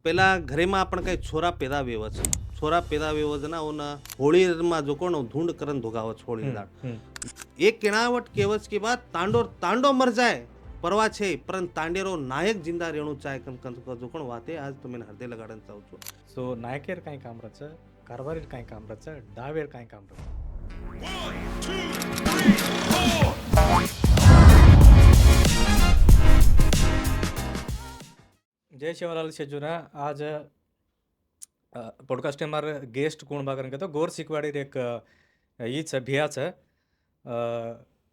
પેલા ઘરેમાં પણ કઈ છોરા પેદા વેવ છે છોરા પેદા વેવ ના ઓન હોળીમાં જો કોણ ધૂંડ કરન ધોગાવ હોળી દાળ એક કેણાવટ કેવચ કે બાદ તાંડો તાંડો મર જાય પરવા છે પરંતુ તાંડેરો નાયક जिंदा રેણું ચાય કન જો કોણ વાતે આજ તમે હૃદય લગાડન ચાહું છું. सो नायकेर कांय काम रच कारभारीर कांय काम रच डावेर कांय काम रच. जय शिवलाल शेजूना आज पॉडकास्ट मार गेस्ट कोण भाग कहतो गोर शिकवाडीर एक ही छ भिया छ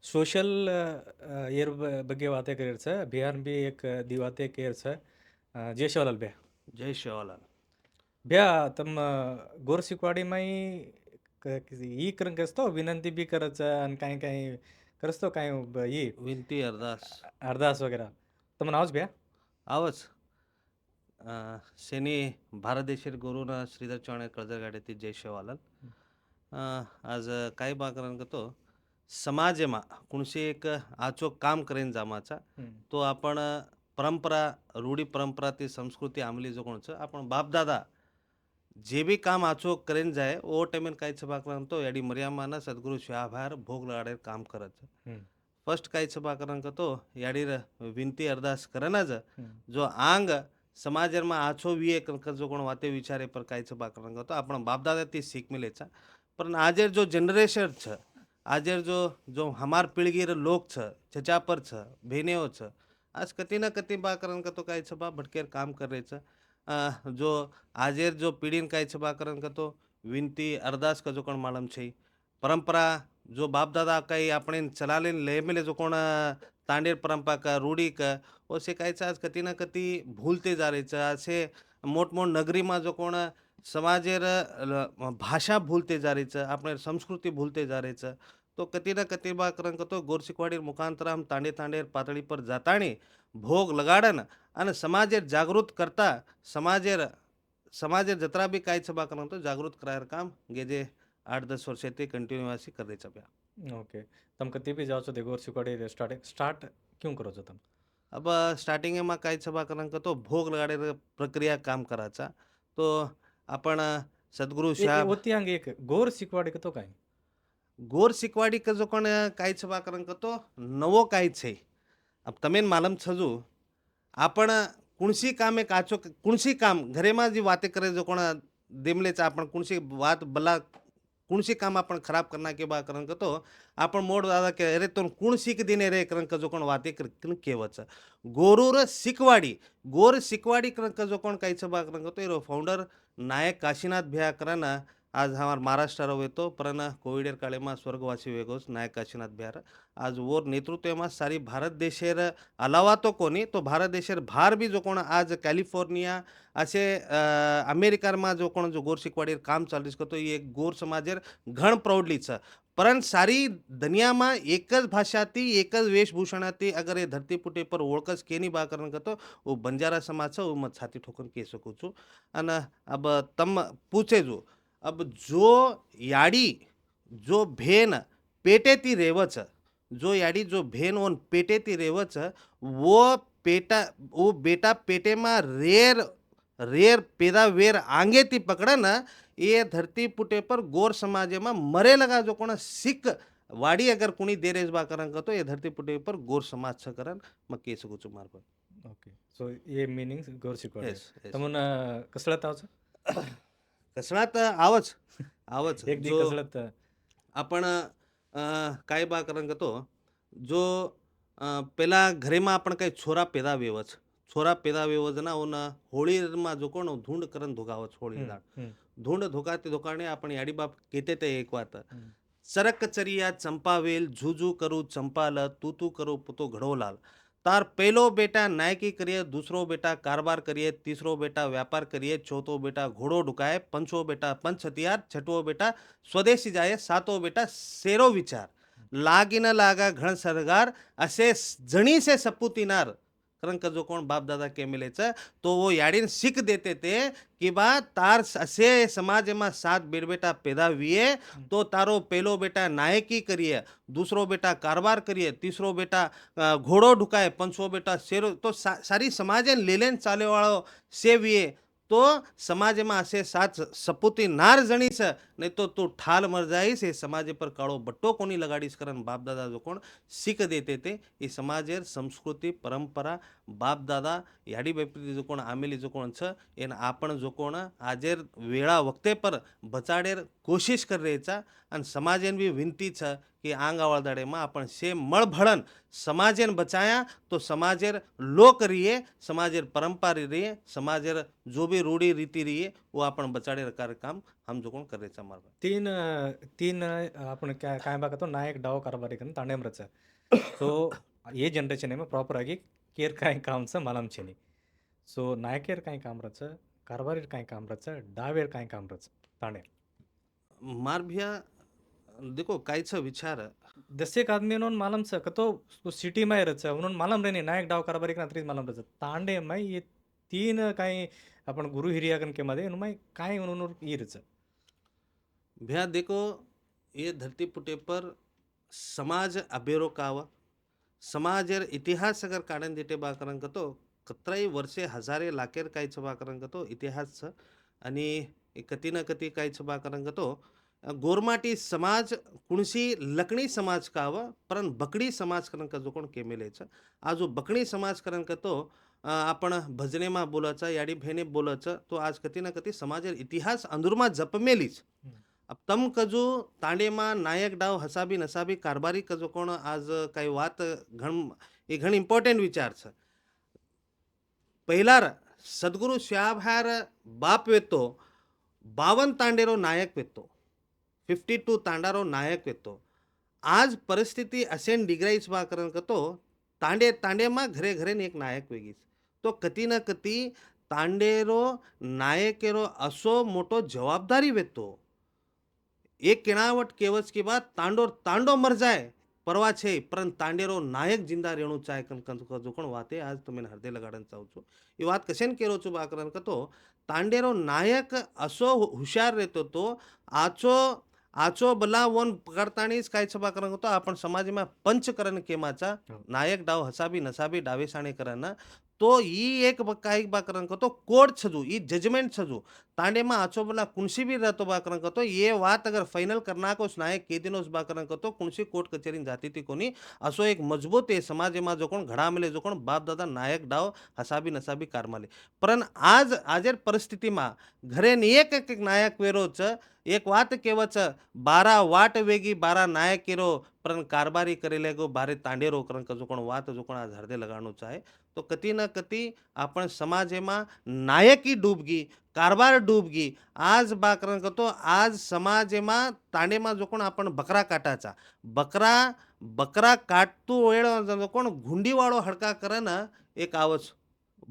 सोशल एर ಬಗ್ಗೆ વાતે કરી છે બિહાર બી એક દી વાતે કેર છે જય शिवलाल બે જય શિવાલાલ. ભ્યા તમ गोर शिकवाडीमाई ही करन कसतो विनंती बी करच आणि काही काही करस्तो काही ही વિનંતી અરદાસ अरदास वगैरे તમને આવજ ભ્યા आवच सेनी भारत देशेर गुरुना श्रीधर चव्हाण कर्जर गाडीती जय शिवालाल. आज काय बाकरण करतो समाजेमा कोणशी एक आचो काम करेन जामाचा तो आपण परंपरा रूढी परंपरा ती संस्कृती आमली जो कोणचं आपण बापदादा जे बी काम आचो करेन जाय ओ टाइमेन काय छबा तो याडी मर्यामाना सद्गुरु शिवाभार भोग लगाडे काम करत. फर्स्ट काय छबा करतो याडीर विनती अरदास करनज जो आंग समाजમાં આછો વિએ જો કોણ વાતે વિચારે પર કાંઈ છે બાકરણ તો આપણા બાપદાદાથી શીખ મિલે છે પણ આજે જો જનરેશન છે આજે જો હમાર પીળગીર લોક છે ચચા પર છે બહેનેઓ છે आज कती ना कती बाकरण का तो काय છે બા ભટકેર કામ કરે છે. જો આજે જો પીઢીને કાંઈ છે બાકરણ का तो વિનતી અરદાસ का जो कोण मालम છે परंपरा जो बाप दादा काही આપણે चलाले ले मिले जो कोण तांडेर परंपरा का रूढी का ओसे कायचं आज कती ना कती भूलते जा रहे છે असे मोठमोठ नगरीમાં जो कोण समाजेर भाषा भूलते जा रही છે આપણે संस्कृती भूलते जा रही છે तो कती ना कती बा करन तो गोरसिकवाडी मुखांतर आम तांडे तांडेर पातळी पर जाताणी भोग लगाडन અને સમાજેર જાગૃત કરતા સમાજેર જતરા બી કાંઈ છે બા કરન તો જાગૃત કરાયર કામ गे जे 8-10 વર્ષે તે કન્ટિન્યુઅસली કરે છે. ओके તમે કતી બી જાઓ છો તે गोर शिकवाडी स्टार्ट क्यों करो છો તમે अब स्टार्टिंगમાં કાંઈ છે બા કરन તો भोग लगाडे प्रक्रिया काम करायचा तो आपण सद्गुरु એ शाह होती अंग एक गोर शिकवाडी કતો કાંઈ गोर शिकवाडी का जो कोण કાંઈ છે બા કરન તો નવો કાંઈ છે. अब તમે માलम છજુ आपण कुणसी काम एक आचो कुणसी काम घरेમાં जी वाते करे जो कोण देमलेचा आपण कुणसी वात बला कुणसी काम आपण खराब करना के बा करन तो आपण मोड दादा के अरे तो कुण सीख दिने रे करन का जो कोण वाते करन केवच गोरूर शिकवाडी गोर शिकवाडी करन का जो कोण काहीच बा करन तो एरो फाउंडर नायक काशीनाथ भ्या करन आज हमार महाराष्ट्र रवे तो परन कोविड काळे में स्वर्गवासी वेगोस नायक काशीनाथ भ्यार आज वोर नेतृत्व में सारी भारत देशेर अलावा तो कोणी तो भारत देशेर भार भी जो कोण आज कैलिफोर्निया असे अमेरिकाમાં जो कोण जो गोर शिकवाडीर काम चालू तो एक गोर समाजेर घण प्राउडली छ परंतु सारी दुनियाમાં एक ज भाषाती एक ज वेशभूषणाती अगर ये धरती पुटे पर ओळखच केनी बा करन तो वो बंजारा समाज छ वो मत छाती ठोकन कह सकूँ छू. અને अब तम पूछे जो अब जो याडी जो भेन पेटेती रेवच जो याडी जो भेन ओन पेटेती रेवच वो पेटा वो बेटा पेटे में रेर रेर पेदा वेर आंगे ती पकड़न ये धरती पुटे पर गोर समाजे में मरे लगा जो कोण सिख वाडी अगर कुणी देरेज बा करन तो ये धरती पुटे पर गोर समाज छ करन मैं कह सकूँ छू मार पर. ओके सो ये मीनिंग गोर शिकवाडी Yes, yes. તમને कसळत આવ છો कसणात आवच आवच एक दी जो कसळत आपण काय बा करन તો જો પેલા ઘરેમાં आपण काही છોરા પેદા વેવચ છોરા પેદા વેવજ ના ઓન હોળીમાં જો કોણ ધૂંડ કરન ધોગાવચ હોળી દાળ ધૂંડ ધોકાતી ધોકાણે आपण याडी बाप केते ते एक वात सरक चरिया चंपावेल झूझू करू चंपाल तू तू करू पुतो घडोलाल तार पहलो बेटा नायकी करिए दूसरो बेटा कारबार करिए तीसरो बेटा व्यापार करिए चौथो बेटा घोड़ो ढुकाए पंचो बेटा पंच हथियार छठवो बेटा स्वदेशी जाए सातो बेटा सेरो विचार लागी न लागा घण सरगार असे जणी से सपूतीनार कारण का जो कोण बाप दादा के मिले तो वो याडीन सीख देते थे कि बा तार असे समाज में सात बेटा पैदा हुए तो तारो पहलो बेटा नायकी करिए दूसरो बेटा कारबार करिए तीसरो बेटा घोड़ो ढुकाए पंचो बेटा शेरो तो सारी समाज लेलेन चाले वाळो सेविए તો સમાજમાં હશે સાથ સપૂતી નાર જણીશ નહીં તો તું ઠાલ મર જાઈશ એ સમાજે પર કાળો બટ્ટો કોની લગાડીશ કરન બાપ દાदा जो कोण सीख देते ते એ સમાજેર સંસ્કૃતિ પરંપરા બાપ દાदा याडी बापरी जो कोण आमेली जो कोण छ एन आपण जो कोण आजेर वेळा वक्ते पर बचाडेर कोशिश कर रेचा અને સમાજેન બી વિનંતી છે કે આંગાવાળ દાડેમાં आपण से મળભળન સમાજેન બચાયા તો સમાજેર લોક રહીએ समाजेर परंपरा रहिए समाजेर जो भी रूढी रीति रहिए वो आपण बचाडे काम हम जो कोण करायचा मार्ग तीन तीन आपण काय बघतो नायक डाव कारभारी करून तांडेमरच सो ये जनरेशन में प्रॉपर आगी केर काय कामचं मालम छेनी सो नायकेर काय काम रच कारभारीर काय काम रच डावेर काय काम रच तांडे मार भिया देखो कायचा विचार दस एक आदमी उन्होंने मालूम से कतो सिटी में रच उन्होंने मालूम रहने नायक डाव कारभारी का नतरी मालूम रच तांडे में ये तीन काही आपण गुरु हिरियागन के मध्ये उन्होंने काय उन्होंने ये रच भैया देखो ये धरती पुटे पर समाज अबेरो कावा समाजेर इतिहास अगर काढन देते बाकरंक तो कतराई वर्षे हजारे लाखेर कायचं बाकरंक तो इतिहास छ आणि कती ना कती कायचं बाकरंक तो गोरमाटी समाज कुणसी लकणी समाज काव परन बकडी समाज करंक जो कोण केमेलेच आज जो बकडी समाज करंक तो आपण भजनेमा बोलायचा याडी भेने बोलायचं तो आज कती ना कती समाजेर इतिहास अंदुरमा जपमेलीच अब तम कजू तांडेमा नायक डाव हसाबी नसाबी कारभारी कजो कोण आज काही वात घण इम्पॉर्टंट विचार छ पहिलार सद्गुरु श्याभार बाप वेतो 52 तांडेरो नायक वेतो 52 तांडारो नायक वेतो आज परिस्थिती असेन डिग्राईच बा करण कतो तांडेमा घरे घरे एक नायक वेगीच तो कती ना कती तांडेरो नायकेरो असो मोठो जवाबदारी वेतो एक किणावट केवच की बात तांडो मर जाए परवा छे परंतु तांडेरो नायक जिंदा रेणू चाय जो कोण वाते आज तुम्ही हृदय लगाडन चाहू छो ये बात कशेन केरो छो बाकरन कतो तांडेरो नायक असो हुशार रहतो तो आचो बला वन पकडतानीच काय छबा करन कतो आपण समाजमा पंचकरण केमाचा नायक डाव हसाबी नसाबी डावे साणे करन तो ई एक काही बाकरन कतो कोड छजू ई जजमेंट छजू तांडेमा आचो बला कुणसी भी रहतो बाकरन कतो ये बात अगर फाइनल करना कोस नायक के दिनोस बाकरन कतो कुणसी कोर्ट कचेरी जाती ती कोणी असो एक मजबूत आहे समाजेमा जो कोण घडामले जो कोण बाप दादा नायक डाव हसाबी नसाबी कारमाले पण आजेर परिस्थितीमा घरे एक एक नायक वेरोच एक वात केवच 12 वाट वेगी 12 नायक केरो पण कारभारी करेले गो बारे तांडेरो करन जो कोण वात जो कोण आज हृदय लगाणो चाहे तो कती ना कती आपण समाजेमा नायकी डूबगी कारभार डूबगी आज बाकरन करतो आज समाजेमा तांडेमा जो कोण आपण बकरा काटाचा बकरा काटतो वेळ जो कोण घुंडीवाळो हडका करन एक आवच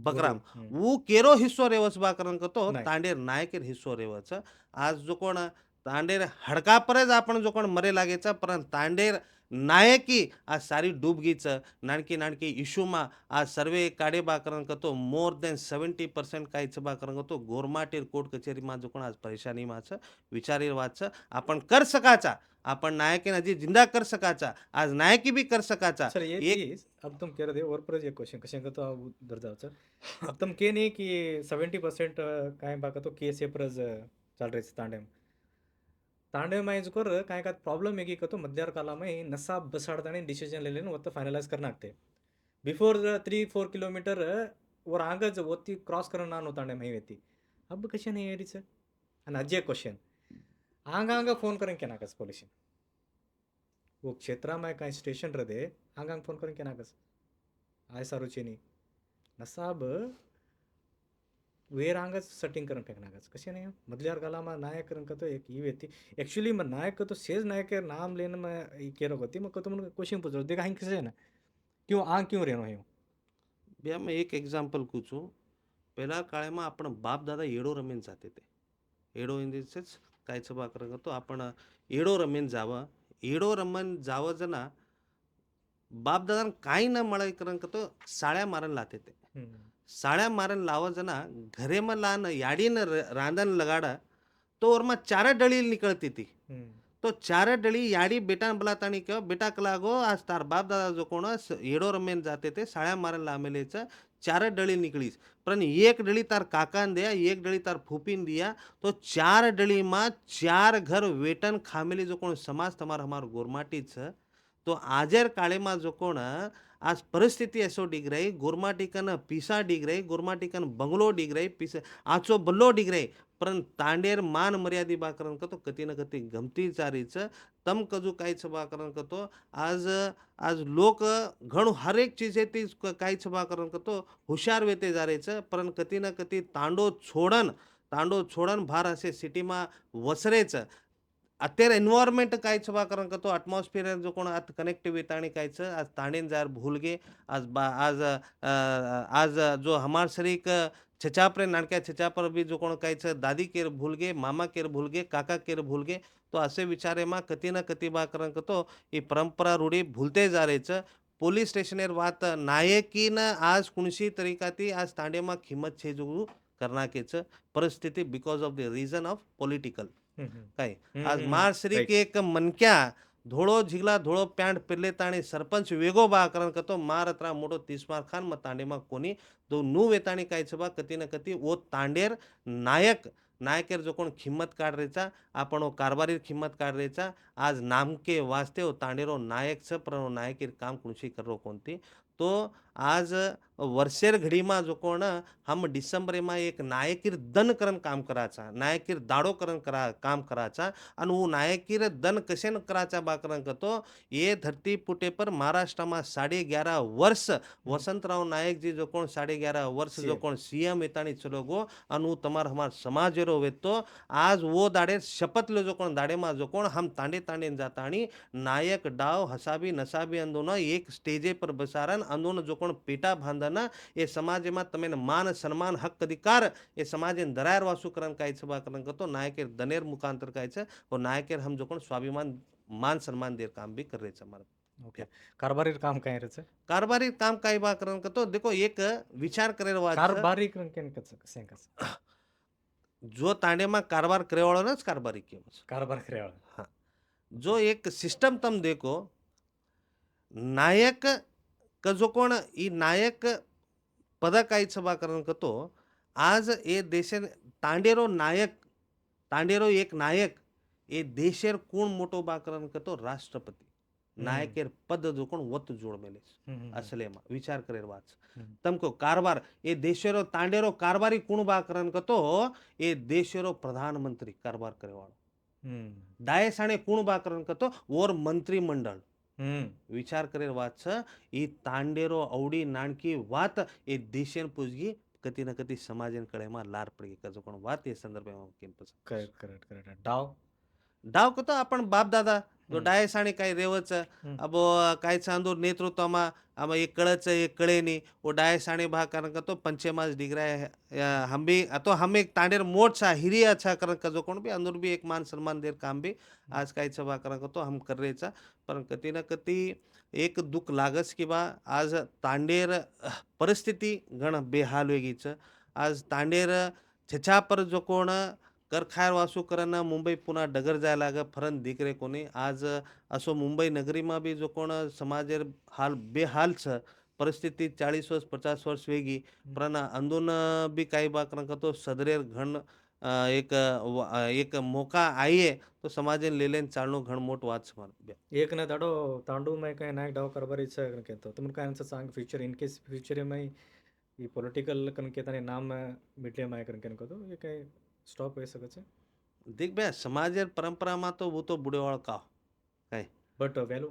बकरा वो केरो हिस्सो रेवस बाकरन करतो तांडेर नायकेर हिस्सो रेवच आज जो कोण तांडेर हडका परज आपण जो कोण मरे लागेचा परंतु तांडेर नायकी आज सारी डूबगीच नाणकी इशूमा आज सर्वे काढे बाकरन करतो मोर देन 70% काहीच बाकरन करतो गोरमाटेर कोर्ट कचेरीमा जो कोण आज परेशानी माच विचारीर वाच आपण कर सकाचा आपण नायकी नजी जिंदा कर सकाचा आज नायकी भी कर सकाचा सर ये चीज अब तुम कह रहे थे और पर एक क्वेश्चन कशें का तो अब उधर जाओ सर अब तुम कह नहीं कि 70% काय बाका तो केस ये परज चल रहे तांडे में जो कर काय का प्रॉब्लम है कि कतो मध्यार काला में नशा बसाड़ताने डिसीजन ले लेने वो तो फाइनलाइज करना आते बिफोर 3-4 किलोमीटर और आगे जो वो क्रॉस करना ना तांडे में वेती अब कशे नहीं है रिच आणि अजय क्वेश्चन आंगा फोन करें क्या नाकस पोलिस वो क्षेत्र में काय स्टेशन रहे आंगा फोन करें क्या नाकस आय सारूचेनी नसाब वेर आंगच सेटिंग करून फेकनागच कसे नाही मधल्यार गालामा नायक करून तो एक ही व्यक्ति एक्चुअली मग नायक तो सेज नायक नाम लेने में केरो होती मग तो मन क्वेश्चन पूछो देखा हिंग कैसे ना क्यों आ क्यों रेनो है भैया मैं एक एग्जाम्पल पूछूं पहिला काळेमा आपण बाप दादा येडो रमेन जाते ते येडो इन द सेन्स कायचं बा करत तो आपण येडो रमेन जावं येडो रमन जावं जना बाप दादा काही न मला करन तो साड्या मारन लाते ते साड्या मारन लावा जना घरे में लान याडी न रांधन लगाड़ा तो और में चारा डली निकलती थी तो चार डळी याडी बेटा बलाताणी किंवा बेटा कलागो आज तार बाप दादा जो कोण येडो रमेन जाते ते साळ्या मारण लामेलेच चार डळी निकळीस पण एक डळी तार काकान दिया एक डळी तार फूफीन दिया तो चार डळी માં ચાર ઘર વેટન ખામેલી જો કોણ સમાજ તમાર હમાર ગોરમાટી છે તો આજેર કાળેમાં જો કોણ आज परिस्थिती असो डिग्रई गोरमाटिकन पिसा डिग्रई गोरमाटिकन बंगलो डिग्रई पिसा आचो बल्लो डिग्रई पण तांडेर मान मर्यादी बाकरण करतो कती न कती गमती चारीच तम कजू काहीच बाकरण करतो आज आज लोक घणું हरेक चीज आहे ती काहीच बाकरण करतो हुशार वेते जारेच पण कती न कती तांडो छोडन भार असे सिटीમાં વસરેच અત્યારે એન્વાયરમેન્ટ કાંઈ છવા કારણ કે તો એટમોસ્ફિયર જો કોણ આ કનેક્ટિવિટી તાણી કાંઈ છે आज ताणेन जार भूल गे आज जो हमार शरीक छछापरे नाणक्या छछापर बी जो कोण कांई છે दादी केर भूल गे मामा केर भूल गे काका केर भूल गे तो असे विचारेમાં कती न कती बा कारण કે તો એ પરંપરા रूढी भूलते जा રહી છે પોલીસ સ્ટેશનેર વાત નાયकीन आज कुणशी तरीकाती आज तांडेમાં किंमत છે जो करनाके છે परिस्थिती because of the reason of political hmm, hmm, काय हम्म, आज हम्म, मार श्री right. के एक मनक्या धोळो झिगला धोळो पॅन्ट पेरले ताणी सरपंच वेगो बा कारण कतो मार अत्रा मोठो तिस्मार खान म तांडेमा कोणी दो नु वेताणी कायच बा कती न कती ओ तांडेर नायकेर जो कोण खिम्मत काढ रेचा आपण ओ कारभारीर खिम्मत काढ रेचा आज नामके वास्ते ओ तांडेरो नायक छ पर ओ नायकेर काम कुणशी करो कोणती तो आज वर्षेर घडीમાં जो कोण हम डिसेंबरेમાં एक नायकीर दन करन काम कराचा नायकीर दाडो करन काम कराचा आणि वो नायकीर दन कशेन कराचा बाकरन कतो ये धरती पुटे पर महाराष्ट्रमा 11.5 वर्ष वसंतराव नायक जी जो कोण 11.5 वर्ष जो CM. कोण सीएम येतानी चलो गो आणि वो तमार हमार समाजेरो वेतो आज वो दाडे शपथ लो जो कोण दाडेमा जो कोण हम तांडे तांडेन जातानी नायक डाव हसाबी नसाबी अंदोन एक स्टेजे पर बसारन अंदोन जो कोण पेटा बांधन એ સમાજમાં તમે માન સન્માન હક અધિકાર એ સમાજે દરાર વાસુ કરન કાય છે બા કરન કતો નાયકેર દનેર મુખાંતર કાય છે और नायकेर हम जो कोण स्वाभिमान मान सम्मान देर काम भी कर रहे છે हमारा ओके कारभारी काम काय रे कारभारी काम काय बा करन कतो देखो एक विचार करेर વાત છે कारभारी केन कसे कसं जो तांडेમાં कारभार करेवाळो नच कारभारी केवस कारभार kreol हाँ जो एक सिस्टम तम देखो नायक का जो कोण ई नायक पद काही सभा करण कतो आज ए देशे तांडेरो एक नायक ए देशेर कोण मोटो बा करण कतो राष्ट्रपती नायकेर पद जो कोण वत जोड मेलेस असलेमा विचार करेर वाच तमको कारभार ए देशेरो तांडेरो कारभारी कोण बा करण कतो ए देशेरो प्रधानमंत्री कारभार करेवाळो दायसाणे कोण बा करण कतो और मंत्रिमंडळ विचार करेर વાત છે એ તાંડેરો અવડી નાનકી વાત એ દેશેન પૂજગી કતી ન કતી સમાજન કળેમાં લાર પડી કજો પણ વાત એ સંદર્ભમાં કેમ પસંદ करेक्ट डाव डाव કતો आपण બાપ દાदा जो डायसाणी काही रेवच अब काही चांदूर नेतृत्वमा आमा एक कळच एक कळेनी ओ डायसाणी भा कारण का तो पंचेमाज डिग्रा हम भी तो हम एक तांडेर मोठ सा हिरिया अच्छा कारण का जो कोण भी अंदर भी एक मान सम्मान देर काम भी आज काही छबा कारण का तो हम कर रेचा पण कती न कती एक दुःख लागस की बा आज तांडेर परिस्थिती गण बेहाल वेगीच आज तांडेर छछापर जो कोण करखायर वासू करन मुंबई पुन्हा डगर जायला लाग फरन दिकरे कोणी आज असो मुंबई नगरीમાં बी जो कोण समाजेर हाल बेहाल छ परिस्थिती 40 वर्ष 50 वर्ष वेगी पण अंदोन बी काही बा कारण का तो सदरेर घण एक मोका आईये तो समाजेन लेलेन चालणो घण मोठ वाच एक ना दाडो तांडू में काय नायक डाव कारभारी केतो तुम काय सांग फ्यूचर इन केस फ्यूचर में ಈ ಪೊಲಿಟಿಕಲ್ ಕನಕೆ ತಾನೆ ನಾಮ ಮಿಡ್ಲೆ ಮಾಯ ಕನಕೆ ಅನ್ಕೋದು ये काय स्टॉप होई सकत છે देख बे समाजेर परंपराમાં तो वो तो बुडेवाळ का काय बट वैल्यू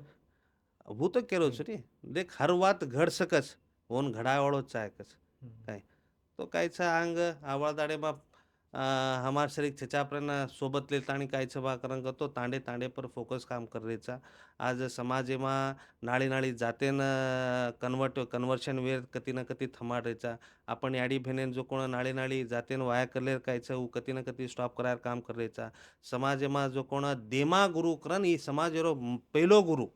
वो तो केरो छ रे देख हर वात घड सकस ओन घडावाळो चाय कस काय तो कायच अंग आवळदाडे बाप हमार शरीर छछाप्रन सोबतले ताणी कायच बा करन करतो तांडे तांडे पर फोकस काम करेचा आज समाजेમાં नाळी नाळी जातेन कन्वर्शन वेर कती न कती थमाडेचा आपण याडी भेनेन जो कोण नाळी नाळी जातेन वाया करले कायच उ कती न कती स्टॉप करार काम करेचा समाजेમાં जो कोण देमा गुरु करन ई समाजेरो पहिलो गुरु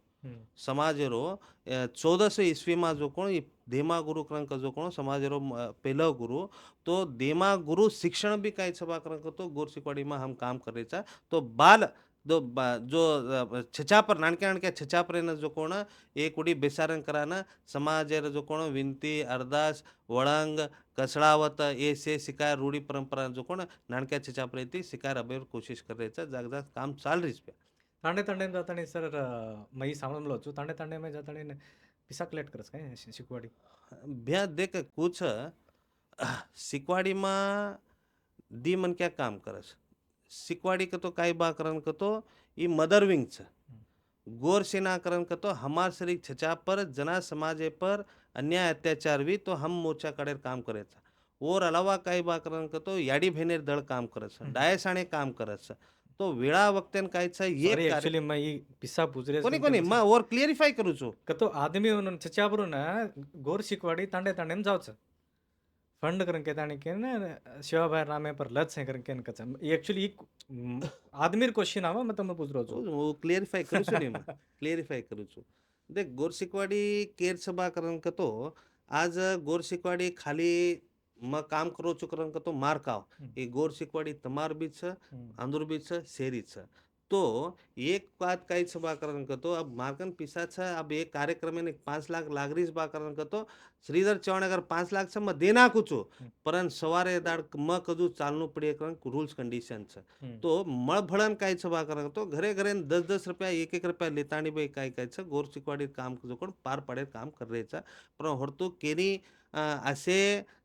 समाजेरो 1400 ईस्वीમાં जो कोण ई देमा गुरु करन जो कोण समाजेरो पहिलो गुरु तो देमा गुरु शिक्षण भी काही सभा करन तो गोर सिकवाडीમાં हम काम करेचा तो बाल जो छछापर नाणक्या नाणक्या छछापरेनं जो कोण एक उडी बेसारण करानं समाजेर जो कोण विनती अरदास वळंग कसळावत ये से सिकाय रूढी परंपरा जो कोण नाणक्या छछापरे ती सिकाय अबेर कोशिश करायचं जाग जाग काम चाल रहीच पे तांडे तांडेम जातानी सर मई सामळलो छु तांडे तांडे में जातानी पिसाक लेट करस काय शिकवाडी भ्या देख कुछ सिकवाडीમાં दी मन क्या काम करस सिकवाडी का तो काय बाकरन का तो ई मदर विंग छ गोर सेनाकरण का तो हमार शरीर छचा पर जना समाजे पर अन्याय अत्याचार भी तो हम मोर्चा कडेर काम करायचा और अलावा काही बाकरण का तो याडी भेनेर दळ काम करस डायसाणे काम करस तो वेळा वक्तेन कायचा ये सॉरी कार्य एक्चुअली मई पिसा पूजरे कोणी कोणी मग और क्लिअरिफाय करू छो का तो आदमी म्हणून छच्यावरून गोर शिकवाडी तांडे तांडेम जावचं फंड करून के ताणी के ना शिवाभाई रामे पर लच है करून के कचा एक्चुअली आदमीर क्वेश्चन आवा मैं तुम्हें पूछ रहा हूँ वो क्लिअरिफाय करू छो नी मग क्लिअरिफाय करू छो देख गोरशिकवाडी केर सभा करण का तो आज गोरशिकवाडी खाली मग काम करो છો કરણ કે તો મારકાવ એ ગોર શીખવાડી તમાર બી છે આંદુર બી છે શેરી છે तो एक बात काही सभा करण करतो अब मार्कन पिसाचा अब एक कार्यक्रम ने 5 लाख लागरीस बा करण करतो श्रीधर चव्हाण अगर 5 लाख से मैं देना कुछ परन सवारे दाड म कजू चालनु पड़े करण रूल्स कंडिशन છે तो मळभळन काही सभा करण करतो घरे घरे 10-10 रुपया 1-1 रुपया लेतानी बाई काय काय છે गोर शिकवाडी काम जो कोण पार पाडे काम करायचा पण होरतो केनी असे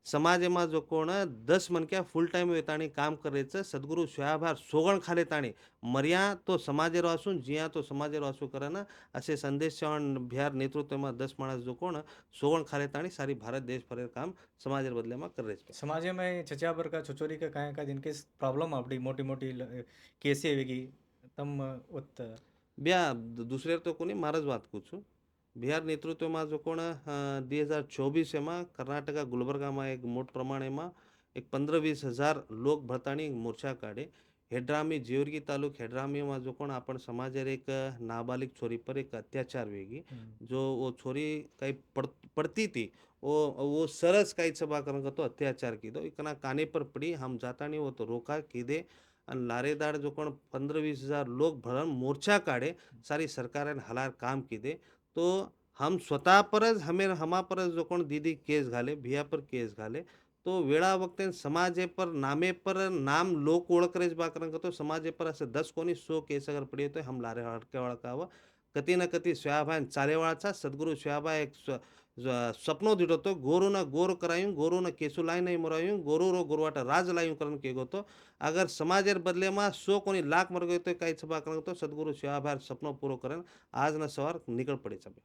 समाजेમાં जो कोण 10 मनक्या फुल टाइम वेताणी काम करायचं सद्गुरू शिवाभार सोगण खाले ताणी मर्या तो समाजेरो असून जिया तो समाजेरो असू करन असे संदेश चव्हाण बिहार नेतृत्वમાં 10 माणस जो कोण सोगण खाले ताणी सारी भारत देश फरे काम समाजेर बदलेમાં करे છે समाज में छच्याबर का छोचोरी का काय का जिनके प्रॉब्लम अपनी मोटी मोटी केसे वेगी तम उत ब्या दुसरे तो कोणी મારજ વાત કરું છું બિહાર નેતૃત્વમાં જો કોણ 2024 એમાં કર્ણાટકા ગુલબર્ગામાં એક મોટ પ્રમાણેમાં એક 15-20 હજાર લોક ભરતાની મોરચા કાઢે हेड्रामी जेवरगी तालुक हेड्रामीમાં जो कोण आपण समाजेर एक नाबालिग छोरी पर एक अत्याचार वेगी जो वो छोरी काही पड़ती थी वो सरस काही सभा करन तो अत्याचार की दो इकना काने पर पड़ी हम जाता नहीं वो तो रोका कीदे અને લારેદાર જો કોણ 15-20 હજાર लोग भरण मोर्चा काढे सारी सरकारें हलार काम कीदे तो हम स्वतः परच हमें हमा परच जो कोण दीदी केस घाले भिया पर केस घाले तो वेळा वक्ते समाजे पर नामे पर नाम लोक ओळख रेज बाकरन तो समाजे पर असं 10 कोणी 100 केस अगर पड़ी तो हम लारे हड़के वळकावं कती न कती शिवाभाई चालेवाळाचा सद्गुरु शिवाभाई एक सपनो दिठो तो गोरू न गोर करायूं गोरू न केसू लाई नहीं मरायूं गोरू रो गोरवाटा राज लायूं करन के गो तो अगर समाजेर बदलेમાં 100 कोणी लाख मर गयो तो काही सभा करन तो सद्गुरु शिवाभाई सपनो पूरो करन आज न सवार निकल पड़े छबे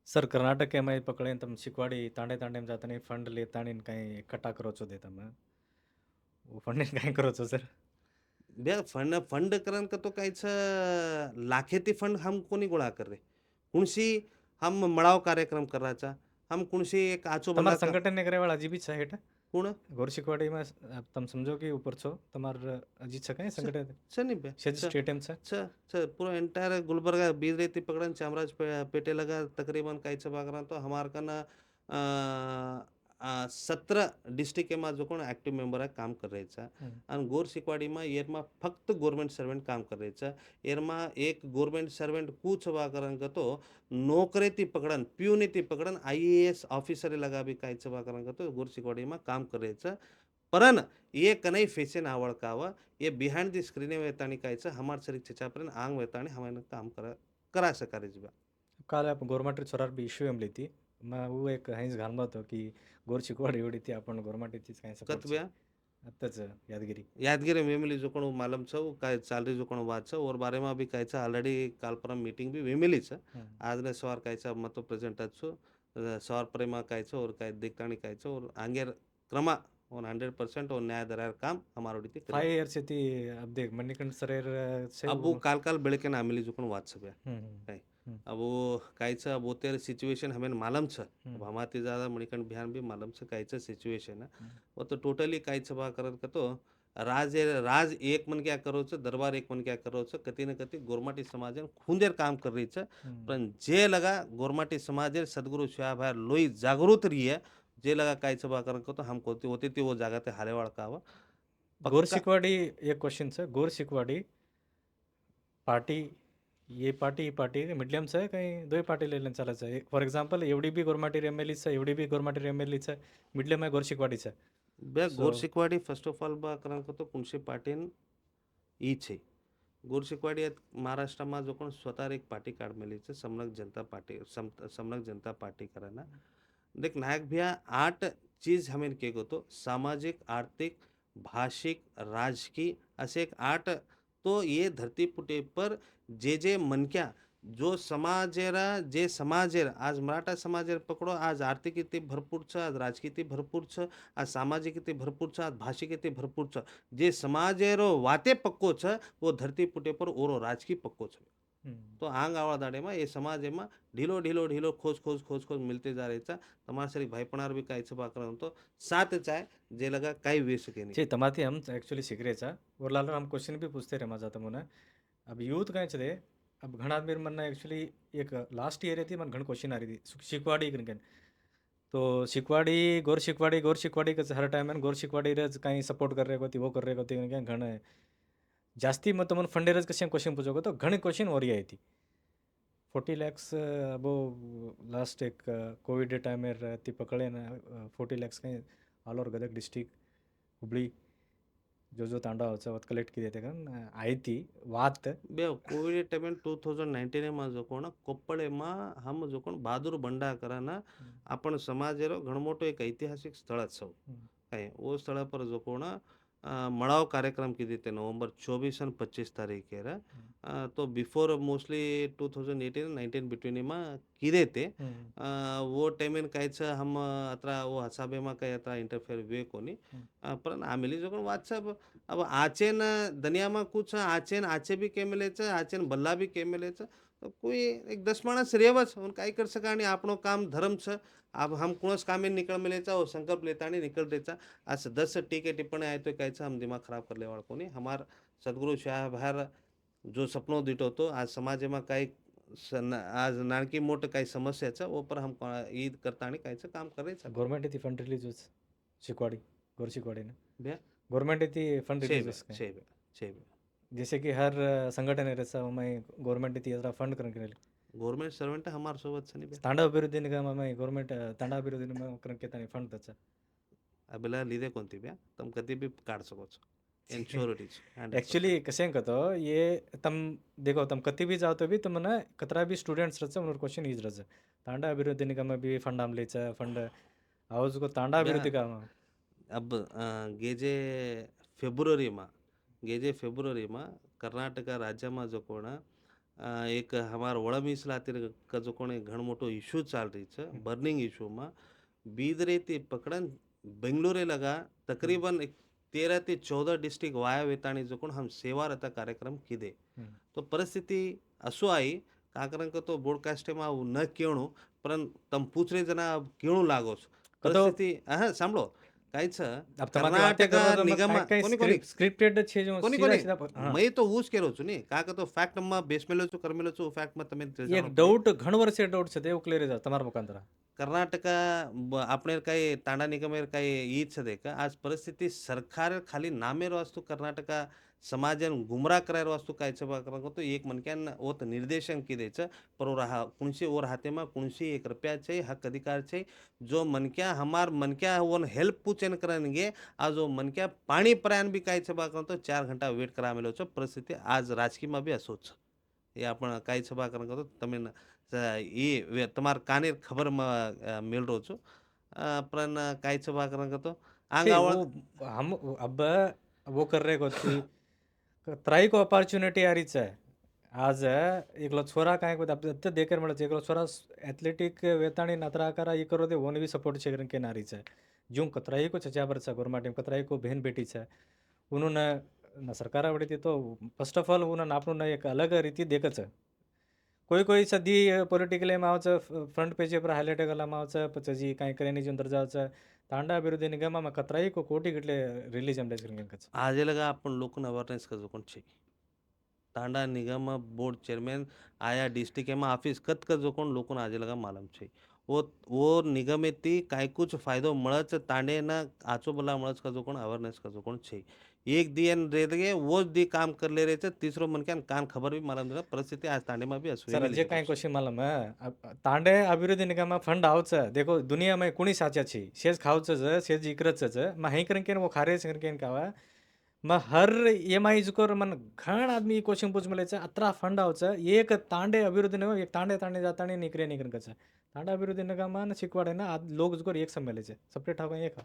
सर कर्नाटक के मैं पकड़े तम शिकवाड़ी तांडे तांडे में जाता नहीं फंड लेता नहीं कहीं इकट्ठा करो छो देता मैं वो फंड ने कहीं करो छो सर बे फंड फंड करन का तो काहीच लाखेती फंड हम कोणी गोळा कर रे कुणसी हम मळाव कार्यक्रम करायचा हम कुणसी एक आचो बंदा तुम्हारा संगठन ने करे वाला अजीब छा हेट कोण गोर शिकवाड़ी में तुम समझो कि ऊपर छो तुम्हार अजीब छा कहीं संगठन सनी बे शेज स्टेडियम छा पूरा एंटायर गुलबर्गा बीज रेती पकड़न चामराज पेटे लगा तकरीबन काहीच भाग तो हमार कन 17 डिस्ट्रिक्टમાં जो कोण ॲक्टिव्ह मेंबर आहे काम करायचा आणि गोर शिकवाडीમાં એરમાં ફક્ત ગવર્મેન્ટ સર્વન્ટ કામ કરે છે એરમાં એક ગવર્મેન્ટ સર્વન્ટ પૂછવા કરન તો નોકરીથી પકડન પ્યુનિથી પકડન આઈએએસ ઓફિસરે લગાવી કાંઈ છવા કરન તો गोर शिकवाडीમાં काम કરે છે परन ये कनई फैशन आवड़कावा ये बिहाइंड द स्क्रीन वेतानी कायचं हमार शरीर छचापर्यंत आंग वेतानी हमारे काम करा सकारे जीवा काल आप गवर्नमेंट छोरार भी इश्यू एम लेती मैं वो एक हंस घालना होतो की गोर शिकवाडी एवढी ती आपण गवर्नमेंटचीच काही सपोर्ट कतव्या आत्ताच यादगिरी यादगिरी वेमिली जो कोण मालूम छ काय चालरी जो कोण वाद छ और बारे में भी काय छ ऑलरेडी काल परम मीटिंग भी वेमिली छ आज ने सवार काय छ मतो प्रेजेंट छ सवार प्रेमा काय छ और काय देखतानी काय छ और आंगेर क्रमा और 100% और न्याय दरार काम हमारो डी 5 इयर्स ती अब देख मणिकंठ सरेर से अब वो काल काल बेळके नामिली जो कोण वाद छ बे काय हम्म, अब वो काय छ अब तेर सिचुएशन हमें मालूम छ हम्म, अब हमाती ज्यादा मणिकंठ बिहान भी मालूम छ काय छ सिचुएशन है वो तो टोटली काय छ बा करत का तो राज एक मन क्या करो छ दरबार एक मन क्या करो छ कती न कती गोरमाटी समाजन खुंदेर काम कर रही छ पण जे लगा गोरमाटी समाजेर सद्गुरु शिवाभाई लोई जागृत रही है जे लगा काय छ बा करत तो हम होती होती ती वो जागा ते हालेवाळ कावा गोर शिकवाडी एक क्वेश्चन छ गोर शिकवाडी पार्टी ये पार्टी मीडियम से कहीं दो पार्टी ले लेना चालायचं आहे फॉर एक्झाम्पल एवढी बी गोरमाटी एमएलईचं एवढी बी गोरमाटी एमएलईचं मिडलियम आहे गोरशिकवाडीचं बे सो गोरशिकवाडी फर्स्ट ऑफ ऑल बा कारण તો કુણસી પાર્ટી ઈ છે ગોરશીકવાડી મહારાષ્ટ્રમાં જો પણ સ્વતઃ એક પાર્ટી કાઢમેલી છે સમનક જનતા પાર્टी कराना देख नायक भैया 8 चीज हमें के तो सामाजिक आर्थिक भाषिक राजकीय असे एक 8 तो ये धरती पुटे पर जे मनक्या जो समाजेरा जे समाजेर आज मराठा समाजेर पकडो आज आर्थिक इथे भरपूर छ आज राजकीय इथे भरपूर छ आज सामाजिक इथे भरपूर छ आज भाषिक इथे भरपूर छ जे समाजेरो वाते पक्को छ वो धरती पुटे पर ओरो राजकीय पक्को छ તો આંગ આવા દાડેમાં એ સમાજમાં ઢીલો ઢીલો ઢીલો खोज मिलते जा रहेचा તમારા સરી ભાઈપણાર બી કાંઈ છબા કરવાનું તો સાત ચાય જે લગા કાંઈ વે શકે નહીં जी तमाती हम एक्चुअली सीख रहे था और लाल हम क्वेश्चन भी पूछते रहे मजा तमुना अब यूथ कहीं चले अब घना आदमी मन एक्चुअली एक लास्ट ईयर थी मन घण क्वेश्चन आ रही थी शिकवाड़ी करके तो गोर शिकवाड़ी का हर टाइम गोर शिकवाड़ी रज कहीं सपोर्ट कर रहे होती वो कर रहे होती घण जास्ती मग तुम्हाला फंडेरच कशा क्वेश्चन पूछोगे तो घणे क्वेश्चन और आई थी 40 lakhs अबो लास्ट एक कोविड टाइम ती पकड़े ना 40 lakhs कहीं all over Gadag district Hubli जो तांडा होचा वत कलेक्ट किती ते आई थी वात બે કોવિડ ટાઈમે 2019 માં જો કોણ કોપ્પળેમાં હમ જો કોણ બહાદુર ભંડાકરના आपण समाजेरो ઘણો મોટો એક ઐતિહાસિક સ્થળ છે काय वो स्थळ पर जो कोण मळाव कार्यक्रम किती ते नोव्हेंबर 24 आणि 25 तारीखे तो बिफोर मोस्टली 2018-19 बिटवीन માં किदे ते वो टाइमेन कायच हम अत्रा वो हसाबे में कई अत्रा इंटरफेयर वे कोनी पर आमेली जो कोण व्हाट्सएप अब आचेन दुनिया में कुछ आचेन आचे भी के मिले आचेन बल्ला भी के मिले तो कोई एक 10 माणस रेवच उन काय कर सका आणि आपणो काम धर्म छ अब हम कुणस कामे निकल मिलेचा वो संकल्प लेता आणि निकल देचा आज 10 टीके टिप्पणी आहे तो कायचा हम दिमाग खराब कर लेवाळ कोणी हमार सद्गुरु शाह बाहेर जो सपनो दिटवतो आज समाजेમાં काही आज नाणकी मोठं काही समस्याचं वो पर हम ईद करता आणि कायचं काम करायचं गवर्नमेंट ती फंड रिलीज शिकवाड़ी गोर शिकवाड़ी ने भैया गवर्नमेंट ती फंड छे रिलीज छे छे जैसे कि हर संगठन है रसा मैं गवर्नमेंट ती यात्रा फंड करन केले गव्हर्नमेंट सर्वंट हमार सोबत छनी भैया तांडा अभिवृद्धी निगम मैं गवर्नमेंट तांडा अभिवृद्धी निगम करन केतानी फंड तचा अबेला લીધે कोणती भैया तुम कधी भी काढ सको છો इन्श्योरिटीज एक्चुअली कसे कहतो ये तम देखो तम कति भी जाओ तो भी तुम ना कतरा भी स्टूडेंट्स रच उनर क्वेश्चन इज रच तांडा अभिवृद्धि निगम में भी फंड आम लेचा फंड आवाज को तांडा अभिवृद्धि का अब गेजे फेब्रुवारीમાં કર્ણાટક રાજ્યમાં જો કોણ એક हमार वळ मीಸಲಾತಿ का जो कोण घण मोठो इश्यू चाल रही છે बर्निंग इश्यूમાં बीदरे ते पकड़न बेंगलुरे लगा तकरीबन 13 ते 14 डिस्ट्रिक्ट वाया वेताणी जो कोण हम सेवा रहता कार्यक्रम किदे तो परिस्थिती असो आई कारण का तो ब्रॉडकास्ट में न केणू पण तम पूछरे जना केणू लागो परिस्थिती હા સાંભળો કાઈ છે अब तमारे कर्नाटक निगम कोणी स्क्रिप्टेड छे जो कोणी सीधा कोणी सीधा हाँ. मैं तो ऊस केलो छु नी का तो फॅक्ट मा बेसमेलो छु करमेलो छु फॅक्ट मा તમે एक डाउट घण वर्ष डाउट छे ते क्लियर जा तमार मुखांतर कर्नाटक આપણે काही तांडा निगमेर काही ईद છે का आज परिस्थिती सरकार खाली नामेर वास्तु कर्नाटक समाजन गुमराह करायर वास्तु काय છે तो एक मनक्यान ओत निर्देशन किदे છે पर रहा कुणशी और हाते मा कुणशी 1 रुपया છે हक अधिकार છે जो मनक्या हमार मनक्या वन हेल्प पूछन करनगे आज जो मनक्या पाणी प्रयाण भी काय છે तो 4 घंटा वेट करा मेलो छ परिस्थिती आज राजकीय मा भी असो छ ये आपण काय છે तो તમે ये તમાર કાને ખબર મેળ રહ્યો છો પણ काय છે तो छे, आंगावळ वो हम अब वो कर रहे होती त्राई को अपॉर्चुनिटी आ रही है आज एकलो छोरा काय को अब तो देकर મળે છે એકલો छोरा एथलेटिक वेताणी नतरा करा ये करो दे वोन भी सपोर्ट छे करके नारी है जो कतराई को चचा बर छ गवर्नमेंट में कतराई को बहन बेटी है उन्होंने न सरकार आवड़ी थी तो फर्स्ट ऑफ ऑल उन्होंने आपनो न एक अलग रीति देख છે कोई कोई सदी पॉलिटिकल में आवच फ्रंट पेज पर हाईलाइट करला में आवच પછી કાઈ કરીને જો અંદર જાવ છે તાંડા વિરોધી નિગમમાં કતરાઈ को कोटी કેટલે રિલીઝ એમ કરીને કચ આજે લગા आपण लोकन अवेरनेस का जोकोन છે तांडा निगम बोर्ड चेयरमैन आया डिस्ट्रिक्ट में ऑफिस कत का जोकोन लोकन આજે लगा मालूम છે वो निगमे ती कांयकूच फायदो મળच तांडे न आचो बला મળच का जो कोण अवेरनेस का जो कोण छे एक दिन रे लगे वो दी काम कर ले रहे थे तीसरो मन क्या कान खबर भी मालूम नहीं परिस्थिति आज तांडे में भी असुए सर मिली अजय काही क्वेश्चन मालूम है तांडे अभिवृद्धी निगम फंड आवच देखो दुनिया में कुणी साचा छी शेज खावच शेज इकरच मग हई करके वो खारे करके कावा मग हर एम.आई जुकोर मन घण आदमी क्वेश्चन पूछ मिले अतरा फंड आवच एक तांडे अभिवृद्धी निगम एक तांडे तांडे जातानी निकरे निकरन कच तांडे अभिवृद्धी निगम न शिकवाडे ना आज लोग जुकोर एक सब मिले सेपरेट हाव एक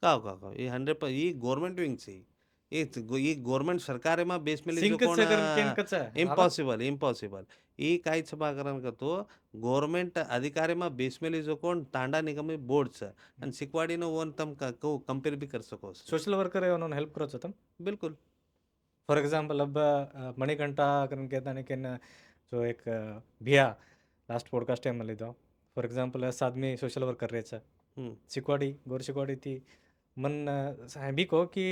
का ये 100 ये गवर्नमेंट विंग छे ये गवर्नमेंट सरकारे में बेस में जो सिंक कोण करन केन कच आवा इम्पॉसिबल ये काय छबा कारण का तो गवर्नमेंट अधिकारी में बेस में जो कोण तांडा निगम में बोर्ड छ आणि सिकवाडी नो वन तम का को कंपेयर भी कर सको सोशल वर्कर उन्होंने हेल्प करो तुम बिल्कुल फॉर एग्जाम्पल अब मणिकंठा करन कहता ने केन जो एक भिया लास्ट पॉडकास्ट टाइम में दो फॉर एग्जाम्पल आदमी सोशल वर्क कर रहे छ हम्म शिकवाड़ी गोर शिकवाड़ी थी मन भी को कि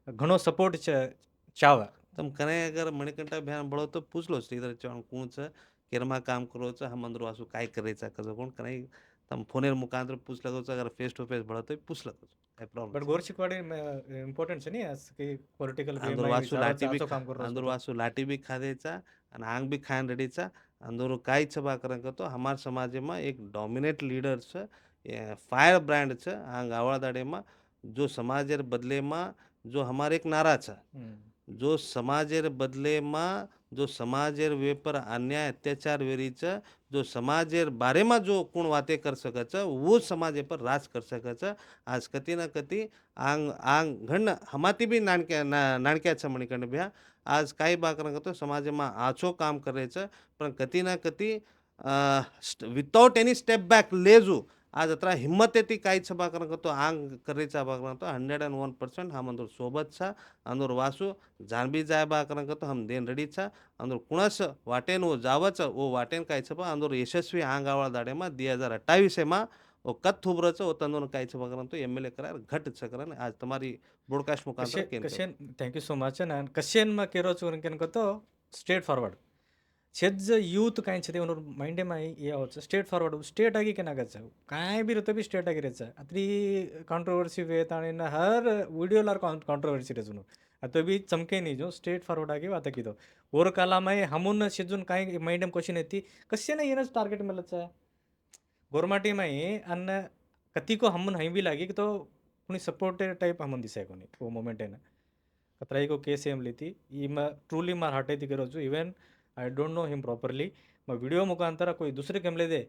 घणो सपोर्ट चाव तम कने अगर मणिकंठा भ्यान बळो तो पूछ लो इधर चौन कौन छ केरमा काम करो छ हम अंदर वासु काय करायचा कसं कोण कने तम फोनेर मुखांतर पूछ लगो छ अगर फेस टू फेस बळो तो पूछ लगो काय बट प्रॉब्लम गोर शिकवाड़ी इम्पॉर्टंट है नहीं आज की पॉलिटिकल वे अंदर में वासु लाटी भी आचो काम कर रहा अंदर हो वासु लाटी भी खादेचा आणि आंग भी खान रेडीचा अंदर काय छबा करन का तो हमार समाज में एक डोमिनेट लीडर छ फायर ब्रांड छ आंग आवळदाडे में जो समाजेर बदले में जो हमारे एक नारा छ जो समाजेर बदले में जो समाजेर वे पर अन्याय अत्याचार वेरीच जो समाजेर बारे में जो कोण वाते कर सकच वो समाजे पर राज कर सकच आज कती ना कती आंग आंग घण हमाती भी नाणक्या छ मणिकंड भ्या आज काही बाकर करतो समाज में आछो काम करे छ पण कती ना कती विदाउट एनी स्टेप बैक लेजू आज अतरा हिम्मत येते काही छबा करतो आंग करेचा बाकर तो 101% हम अंदर सोबत छा अंदर वासु जानबी जाय बा करन तो हम देन रेडी छा अंदर कुणस वाटेन वो जावच वो वाटेन काय छबा अंदर यशस्वी आंगावळ दाडे में 2028 में वो कत थुबरच वो तंदोन काय छबा करन तो एमएलए करार घट छ करन आज तुम्हारी ब्रॉडकास्ट मुखांतर कशे केन कशेन थैंक यू सो मच ना कशेन में केरो चोरन केन को तो स्ट्रेट फॉरवर्ड छेज यूथ कांई छे उनर माइंड में ये आवच स्ट्रेट फॉरवर्ड स्ट्रेट आगे केना गच कांई भी रहते भी स्ट्रेट आगे रहच अत्री कंट्रोवर्सी वे ताने ना हर वीडियो लार कंट्रोवर्सी रेजुनो तो भी चमके नहीं जो स्ट्रेट फॉरवर्ड आगे बात की दो और काला में हमून शेजून कांई माइंड में क्वेश्चन येती कशे ना येनच टार्गेट मिलच गोरमाटी में अन्न कती को हमन हई भी लागी कि तो कुणी सपोर्ट टाइप हमन दिसाय कोनी वो मोमेंट है ना कतराई को केस एम लीती ई मैं ट्रूली मार हाटे थी करो even I don't know him properly मैं वीडियो मुखांतर कोई दूसरे केमले दे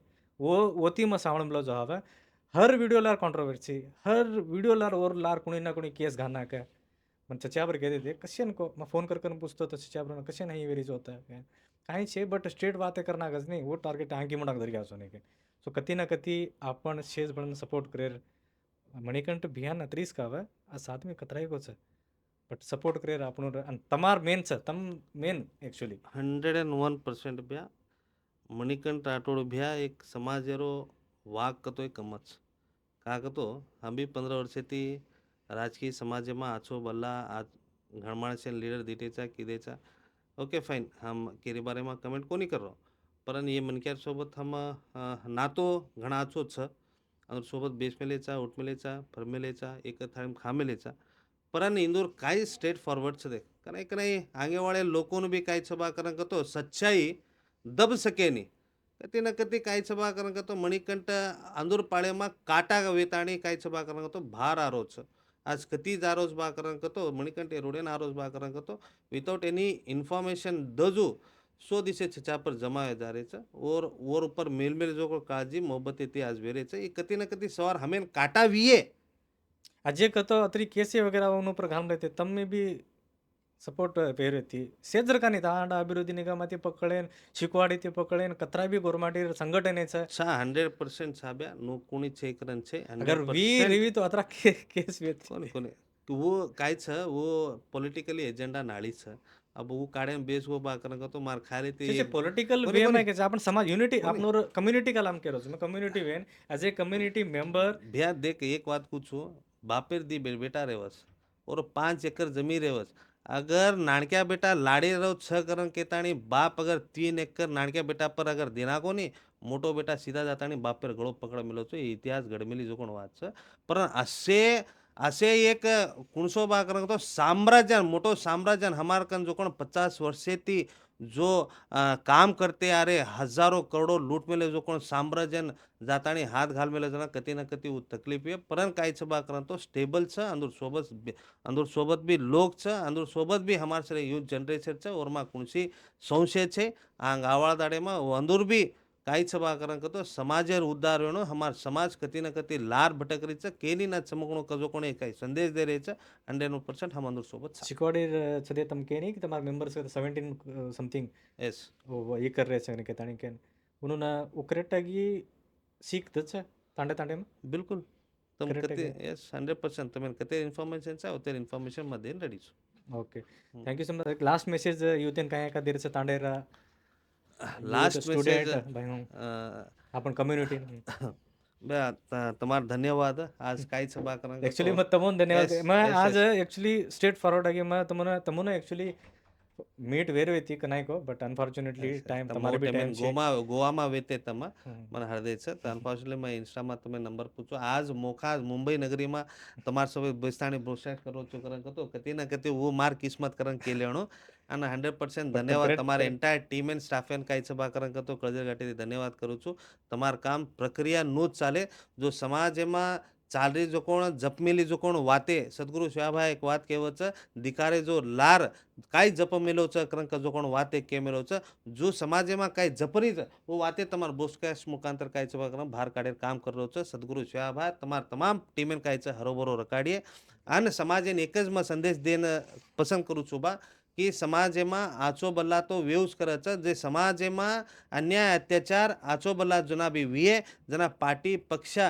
वो ती मैं सावण मिलो जो हवा हर वीडियो लार कंट्रोवर्सी हर वीडियो लार और लार कुणी ना कुणी केस घालना का मन चचाबर कहते थे कशन को मैं फोन कर पूछतो तो चचाबर कशन नहीं वेरीज होता है काही छे बट स्ट्रेट बातें करना गज नहीं वो टार्गेट आंकी मुडाक धरी घासो नहीं सो कती ना कती आपण शेज पण सपोर्ट करेर मणिकंठ भियान त्रीस का हवा आ साथ में कतराई को छ बट सपोर्ट करेर आपण तमार मेन छ तम मेन एक्चुअली 101% भ्या मणिकंठ राठोड भ्या एक समाजेरो वाघ कतो एक कमच का कतो हम भी 15 वर्षे ती राजकीय समाज में आछो बल्ला आज घणमाण से लीडर दिटेचा किदेचा ओके फाइन हम केरी बारे में कमेंट को नहीं कर रहा परन ये मनक्यार सोबत हम नातो घणा आछो छ और सोबत बेस मेलेचा उठ मेलेचा फर मेलेचा एक थाळी खा मेलेचा परन इंदोर काही स्ट्रेट फॉरवर्ड छ देख कारण एक नहीं आगे वाले लोगों ने भी काही छबा करन कतो सच्चाई दब सके नहीं कती न कती काही छबा करन कतो मणिकंठ अंदूर पाळे में काटा वेताणी काही छबा करन कतो भार आरो छ आज कती जारोज बा करन कतो मणिकंठ रोडेन आरोज बा करन कतो विदाउट एनी इन्फॉर्मेशन दजू सो दिसे छचा पर जमाए जा रहे छ और ऊपर मेल मेल जो को काळजी मोहब्बत इति आज वेरे छ ये कती न कती सवार हमें काटा विये अजय कतो अतरी केसे वगैरह उन ऊपर घाम रहे थे तब में भी सपोर्ट पेर थी सेजर का नहीं था आंडा अभिवृद्धि निगम ते पकड़ेन शिकवाड़ी ते पकड़ेन कतरा भी गोरमाटी संगठन है छा 100% छाब्या नो कोणी छे करन छे अगर वी 100% रिवी तो अतरा केस वे थी कोणी कोणी तो वो काय छ वो पॉलिटिकली एजेंडा नाळी छ अब वो काढेन बेस वो बा करन का तो मार खाले ते जैसे पॉलिटिकल कोणी वे कोणी में के आपण समाज यूनिटी कोणी आपण कम्युनिटी का नाम करो मैं community Wien as a community member भैया देख एक बात पूछू बापेर दी बेटा रेवस और 5 एकड़ जमीन रेवस अगर नाणक्या बेटा लाड़े रहो 6 करन केताणी बाप अगर 3 एकड़ नाणक्या बेटा पर अगर देना को नहीं મોટો બેટા સીધા જાતાની બાપેર ગળો પકડ મેલો છો એ ઇતિહાસ ઘડમેલી जो कोण वाच पण असे असे एक कुणसो बा करंग तो साम्राज्य मोठो साम्राज्य हमार कन जो कोण 50 वर्षेती जो काम करते आ रे हजारो करोडो लूट मेले जो कोण साम्राज्य जातानी हात घाल मेले जना कती ना कती उ तकलीफ आहे परन कायच बा करन तो स्टेबल छ अंदूर सोबत बी लोग छ अंदूर सोबत बी हमार सरे यूथ जनरेशन छ और मा कुणसी संशय छे आंग आवाळ दाडेमा अंदूर बी काहीच बा कारण तो समाजेर उद्धार वेणो हमार समाज कती ना कती लार भटकरीच केली ना चमकणो कजो कोणे काही संदेश दे रेच 100% हम अंदूर सोबत छ शिकवाड़ी छदे तम के नहीं कि तुम्हारे मेंबर्स 17 समथिंग यस वो ये कर रहे हैं के ताणी के उन्होंने उकरेटागी सीख दच तांडे तांडे में बिलकुल तुम करेक्ट कते आहे यस 100% तुम्हें कते इन्फॉर्मेशन चा होते इन्फॉर्मेशन मध्ये रेडी छो okay thank you so much last message youth काय का देर से तांडे रा यूथ लास्ट स्टुडंट मेसेज भाई हूँ आपण कम्युनिटी તમારો ધન્યવાદ આજ કાંઈ સભા કરંગ एक्चुअली मैं तमोन धन्यवाद Yes, मैं yes, आज yes. एक्चुअली स्ट्रेट फॉरवर्ड आगे मैं तमोने एक्चुअली मीट वेर वेती कनाई को बट अनफॉर्च्युनेटली टाइम तुम्हारे भी टाइम છે ગોવામાં વેતે તમે હમ. મને હૃદય છે તો અનફોર્ચ્યુનેટલી મેં ઇન્સ્ટામાં તમે નંબર પૂછો આજ મોખા મુંબઈ નગરીમાં તમારા સૌ બેસ્તાણી પ્રોસેસ કરો છો કરંગ તો કતી ના કતી હું માર કિસ્મત કરંગ કે લેણો અને 100% But ધન્યવાદ correct, તમારા correct. Entire team and staff and કાંઈ સભા કરંગ તો કળજર ઘાટીથી ધન્યવાદ કરું છું તમારું કામ પ્રક્રિયા નું જ ચાલે જો સમાજમાં ચાલી જો કોણ જપમેલી જો કોણ વાતે સદગુરુ શિવાભાઈ એક વાત કહેવત છે દિકારે જો લાર કાંઈ જપ મેલો છે કરંક જો કોણ વાતે કે મેલો છે જો સમાજમાં કાંઈ જપરી છે वो वाते તમાર બોસ્કેસ મુખાંતર કાંઈ છે કરમ બહાર કાઢે કામ કરી રહ્યો છે સદગુરુ શિવાભાઈ તમાર તમામ ટીમે કાંઈ છે હરોભરો રકાડીએ અને સમાજને એક જ માં સંદેશ દેને પસંદ કરું છું બા કે સમાજમાં આચો બલ્લા તો વેવ્સ કરે છે જે સમાજમાં અન્યાય અત્યાચાર આચો બલ્લા જના બી વીએ જના પાર્ટી પક્ષ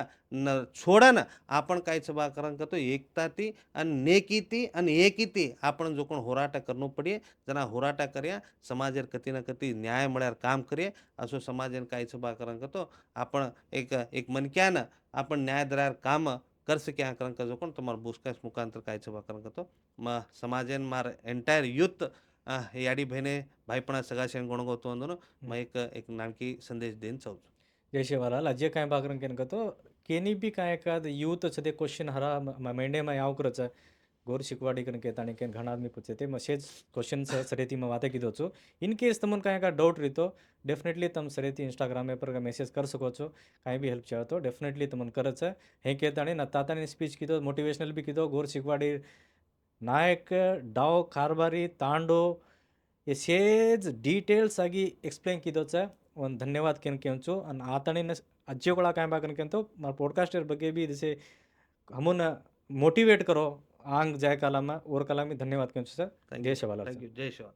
છોડન आपण કાંઈ છે બા કરંક તો એકતાથી અને નેકીથી અને એકીથી आपण જો કોણ હોરાટા કરવું પડીએ जना होराटा કર્યા સમાજેર કતી ના કતી ન્યાય મળ્યાર કામ કરીએ असो समाजेन काही सभा करंक तो आपण एक मनक्यान आपण न्याय दरार काम कर सक्या करंक जो कोण तुम्हार बुस्कास मुखांतर काही सभा करंक तो समाजेन मार एंटायर यूथ याडी बहिणे भाईपणा सगाशेन गुणगोतो अंदोन मैं एक नानकी संदेश देन चाहूँ जय शिवलाल अजय काय भागरं केन तो केनी बी काय का यूथ छदे क्वेश्चन हरा मेंढे में याव करच गोर शिकवाडी कन के ताणी केन घणा आदमी पूछे ते मसेज क्वेश्चन सरेती में वाते कीधो छो इन केस तमन काय का डाउट रही तो डेफिनेटली तम सरेती इंस्टाग्राम पर का मैसेज कर सको छो काई भी हेल्प चाहिए तो डेफिनेटली तमन करच हे के ताणी न तातानी स्पीच कीधो मोटिवेशनल भी कीधो गोर शिकवाडी नायक डाव कारभारी तांडो ये सेज डीटेल्स आगी एक्सप्लेन कीधो छ ಒಂದು ಧನ್ಯವಾದ ಕೆನ್ಕೆಂಚು ಅನ್ ಆತಣಿನ ಅಜ್ಜಿಗಳ ಕಾಯ್ ಕೆಂತು मार पॉडकास्टर ಬಗ್ಗೆ भी जैसे हमन मोटिवेट करो आंग जाय काला में और काला में धन्यवाद केंचु सर जय शिवालाल थैंक यू जय शिवा